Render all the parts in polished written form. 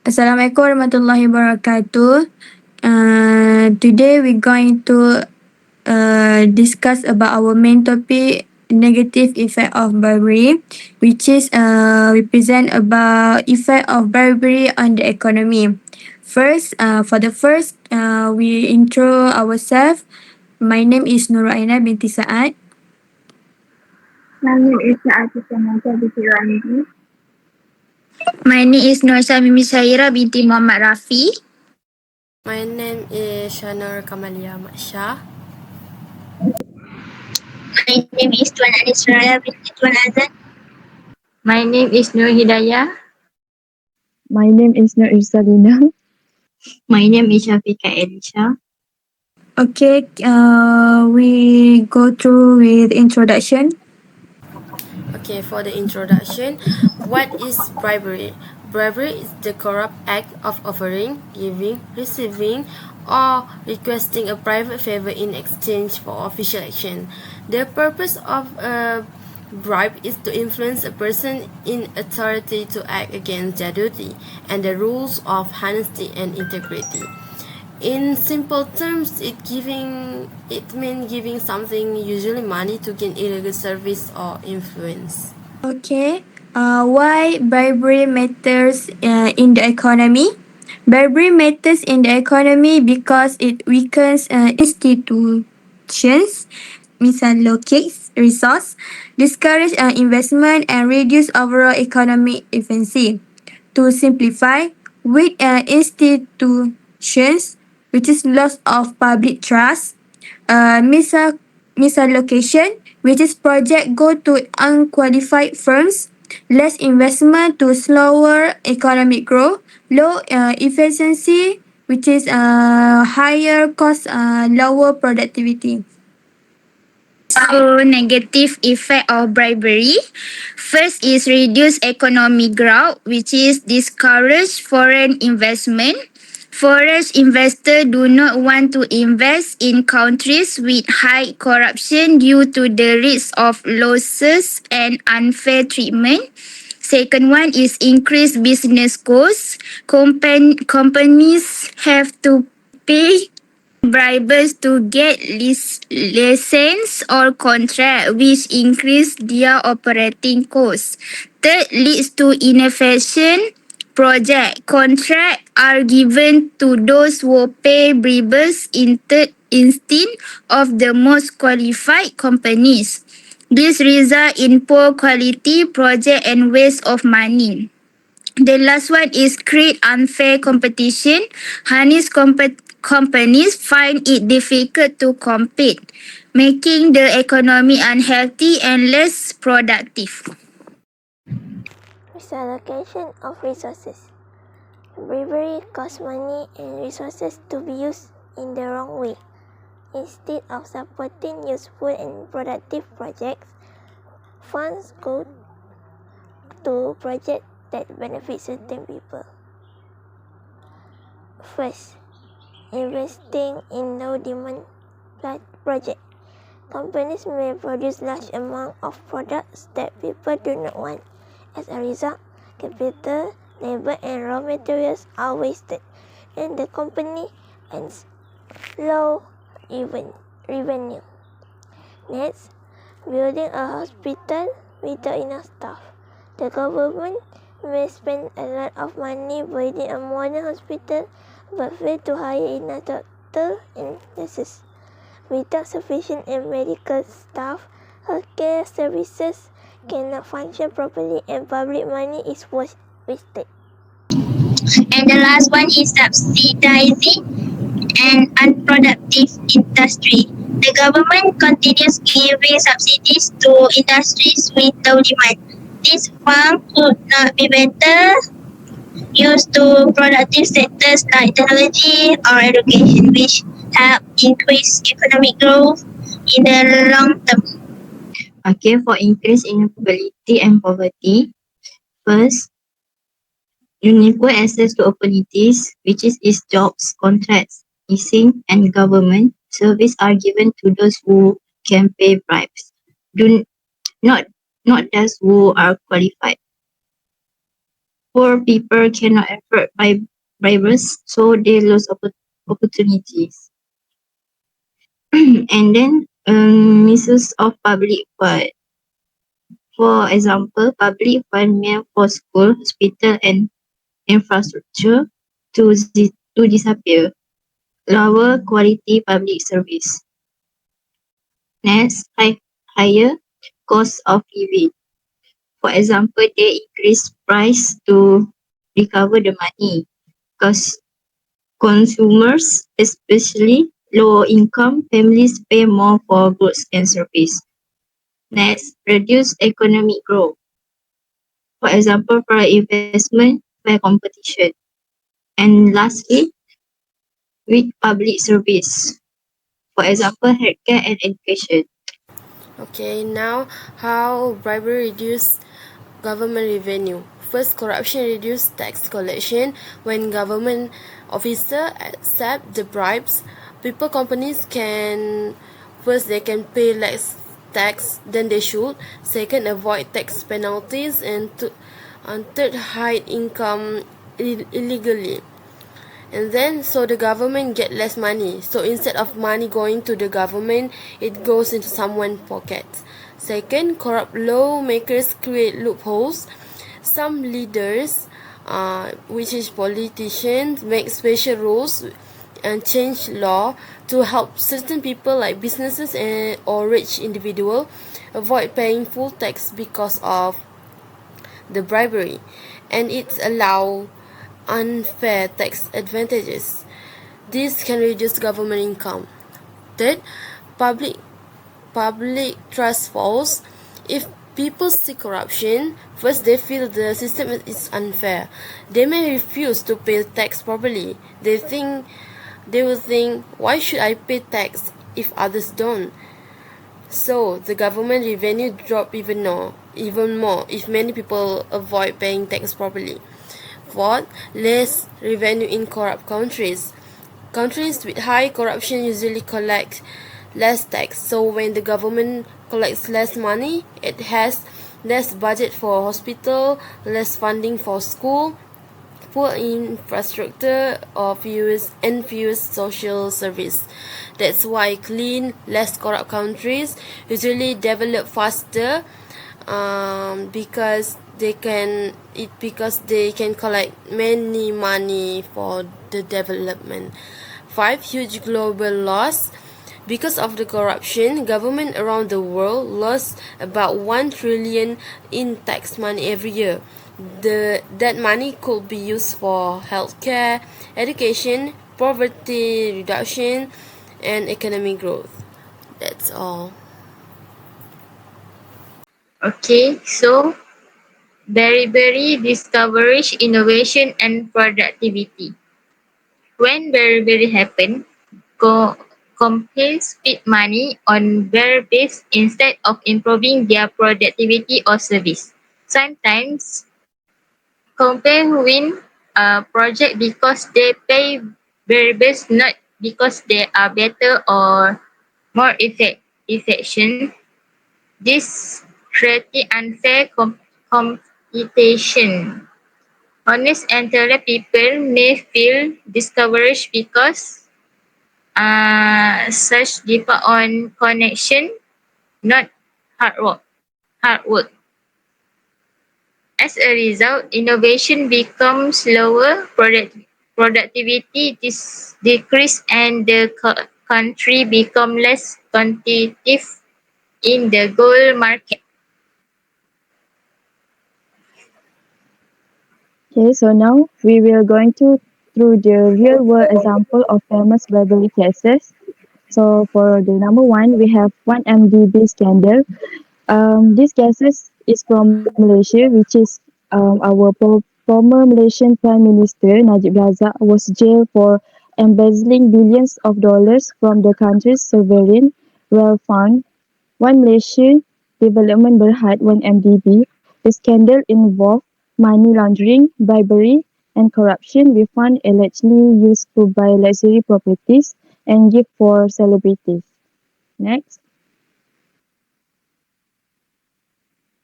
Assalamualaikum warahmatullahi wabarakatuh. Today we're going to discuss about our main topic, negative effect of bribery, which is we present about effect of bribery on the economy. First, we intro ourselves. My name is Nurul Aina binti Saad. My name is Atika Naja binti Randi. My name is Norsa Mimi Syaira binti Muhammad Rafi. My name is Shanur Kamalia Shah. My name is Tuan Anis Raya binti Tuan Azan. My name is Nur Hidayah. My name is Nur Irsalina. My name is Shafika Elisha. Okay, we go through with introduction. Okay, for the introduction, what is bribery? Bribery is the corrupt act of offering, giving, receiving, or requesting a private favor in exchange for official action. The purpose of a bribe is to influence a person in authority to act against their duty and the rules of honesty and integrity. In simple terms, it means giving something, usually money, to gain illegal service or influence. Okay, why bribery matters in the economy? Bribery matters in the economy because it weakens institutions, misallocates resource, discourage investment, and reduce overall economic efficiency. To simplify, weak institutions, which is loss of public trust, misallocation, which is project go to unqualified firms, less investment to slower economic growth, low efficiency, which is higher cost, lower productivity. So, negative effect of bribery. First is reduce economic growth, which is discourage foreign investment. Foreign investors do not want to invest in countries with high corruption due to the risk of losses and unfair treatment. Second one is increase business costs. Companies have to pay bribes to get license or contract, which increase their operating costs. Third leads to inefficient project. Contract are given to those who pay bribes instead of the most qualified companies. This result in poor quality project and waste of money. The last one is create unfair competition. Harness companies find it difficult to compete, making the economy unhealthy and less productive. Misallocation of resources. Bribery costs money and resources to be used in the wrong way. Instead of supporting useful and productive projects, funds go to projects that benefit certain people. First, investing in low-demand projects. Companies may produce large amounts of products that people do not want. As a result, capital, labor, and raw materials are wasted, and the company earns low revenue. Next, building a hospital without enough staff. The government may spend a lot of money building a modern hospital but fail to hire enough doctors and nurses. Without sufficient medical staff, healthcare services cannot function properly and public money is wasted. And the last one is subsidizing an unproductive industry. The government continues giving subsidies to industries with low demand. This fund could not be better used to productive sectors like technology or education, which help increase economic growth in the long term. Okay, for increase inequality and poverty. First, unequal access to opportunities, which is jobs, contracts, leasing, and government service are given to those who can pay bribes. Do not those who are qualified. Poor people cannot afford bribes, so they lose opportunities. And then misuse of public fund. For example, public fund meant for school, hospital, and infrastructure to disappear. Lower quality public service. Next, higher cost of living. For example, they increase price to recover the money because consumers, especially low income families, pay more for goods and service. Next, reduce economic growth. For example, for investment, fair competition. And lastly, weak public service. For example, healthcare and education. Okay, now how bribery reduce government revenue. First, corruption reduce tax collection. When government officer accept the bribes, people companies can first they can pay less tax than they should. Second, avoid tax penalties, and third, hide income illegally. And then so the government get less money, so instead of money going to the government, it goes into someone's pocket. Second, corrupt lawmakers create loopholes. Some leaders, which is politicians, make special rules and change law to help certain people like businesses or rich individual avoid paying full tax because of the bribery, and it allow unfair tax advantages. This can reduce government income. Third, public trust falls. If people see corruption, first they feel the system is unfair. They may refuse to pay tax properly. They will think, why should I pay tax if others don't? So the government revenue drop even more if many people avoid paying tax properly. Fourth, less revenue in corrupt countries. Countries with high corruption usually collect less tax, so when the government collects less money, it has less budget for hospital, less funding for school, poor infrastructure, or fewer social service. That's why clean, less corrupt countries usually develop faster, because they can collect many money for the development. 5, huge global loss. Because of the corruption, government around the world lost about 1 trillion in tax money every year. That money could be used for healthcare, education, poverty reduction, and economic growth. That's all. Okay, so Berry discourage innovation and productivity. When Berry happened, companies spent money on Berry instead of improving their productivity or service. Sometimes companies win a project because they pay Berry, not because they are better or more efficient. This creates unfair competition. Honest and talented people may feel discouraged because such depend on connection, not hard work. Hard work. As a result, innovation becomes slower, productivity decrease, and the country become less competitive in the gold market. Okay, so now we will going to through the real world example of famous bribery cases. So for the number one, we have 1MDB scandal. This cases is from Malaysia, which is our former Malaysian Prime Minister Najib Razak was jailed for embezzling billions of dollars from the country's sovereign wealth fund. One Malaysian Development Berhad 1MDB. The scandal involved money laundering, bribery, and corruption with funds allegedly used to buy luxury properties and gift for celebrities. Next.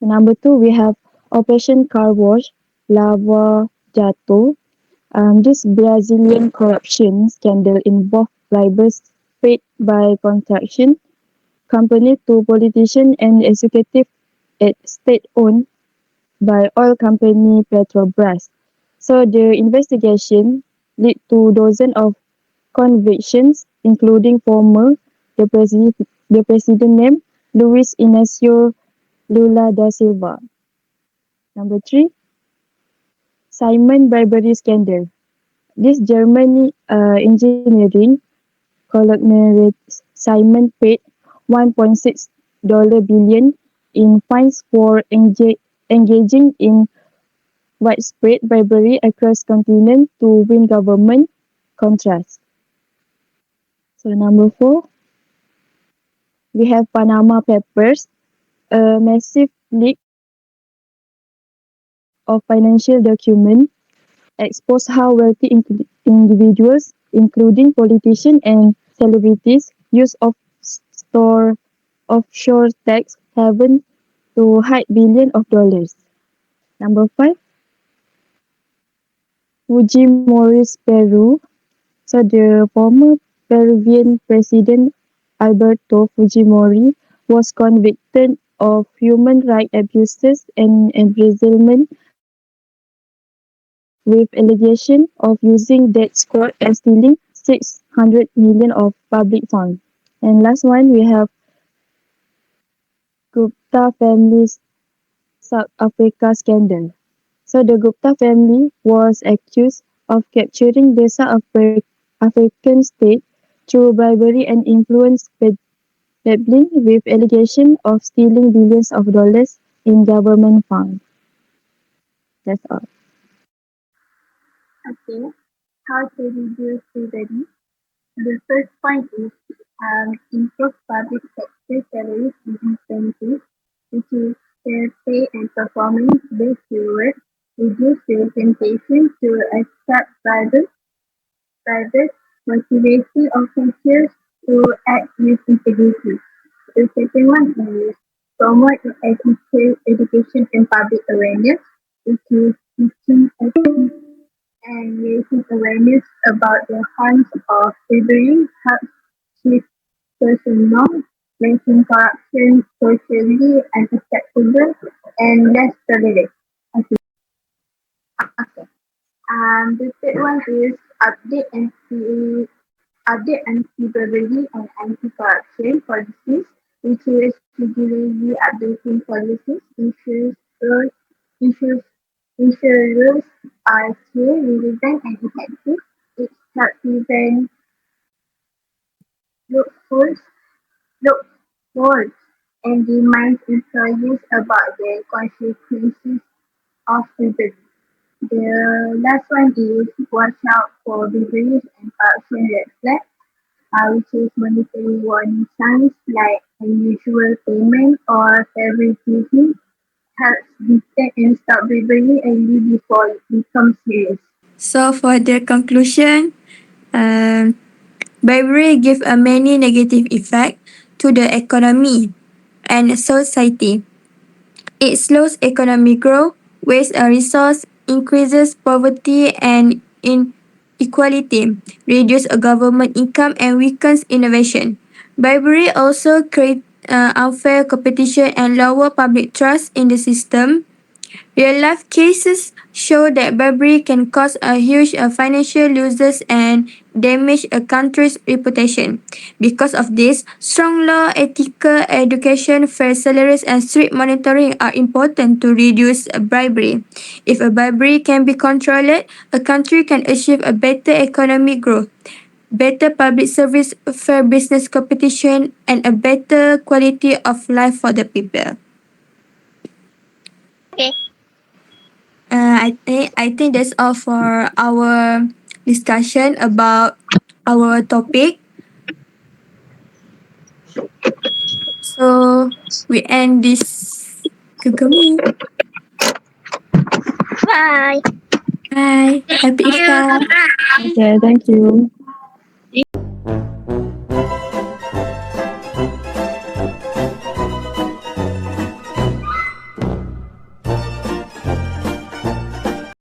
Number two, we have Operation Car Wash. Lava Jato. This Brazilian corruption scandal involved bribes paid by construction company to politicians and executive at state-owned by oil company Petrobras. So the investigation led to dozens of convictions, including former the president named Luis Inacio Lula da Silva. Number three, Simon bribery scandal. This German engineering conglomerate Simon paid $1.6 billion in fines for engaging in widespread bribery across continent to win government contracts. So number four, we have Panama Papers, a massive leak of financial documents expose how wealthy individuals, including politicians and celebrities, use of store offshore tax havens to hide billions of dollars. Number five, Fujimori's Peru. So the former Peruvian president Alberto Fujimori was convicted of human rights abuses and embezzlement with allegations of using debt score and stealing 600 million of public funds. And last one, we have Gupta family's South Africa scandal. So the Gupta family was accused of capturing the South African state through bribery and influence peddling with allegations of stealing billions of dollars in government funds. That's all. Okay, how to reduce bribery? The first point is improve public sector salaries and incentives, which is fair pay and performance-based reward, reduce the temptation to accept private motivation officials to act with integrity. The second one is promote education and public awareness, which is teaching and raising awareness about the harms of bribery helps shift social norms, making corruption socially unacceptable and less tolerant. Okay. Okay. The third one is update anti-bribery and anti-corruption policies, which is regularly updating policies, ensures ensure rules are clear, relevant, and effective. It helps prevent loopholes, loopholes and reminds employees about the consequences of bribery. The last one is watch out for bribery and corruption red flags, which is monitoring warning signs like unusual payment or favoritism helps detect and stop bribery early before it becomes serious. So for the conclusion, um, bribery gives a many negative effect to the economy and society. It slows economic growth, wastes a resource, increases poverty and inequality, reduces a government income and weakens innovation. Bribery also creates unfair competition and lower public trust in the system. Real-life cases show that bribery can cause a huge financial losses and damage a country's reputation. Because of this, strong law, ethical education, fair salaries, and strict monitoring are important to reduce bribery. If a bribery can be controlled, a country can achieve a better economic growth, better public service, fair business competition, and a better quality of life for the people. Okay. I think that's all for our discussion about our topic. So we end this kegemi. Bye. Bye. Happy iftar. Okay, thank you.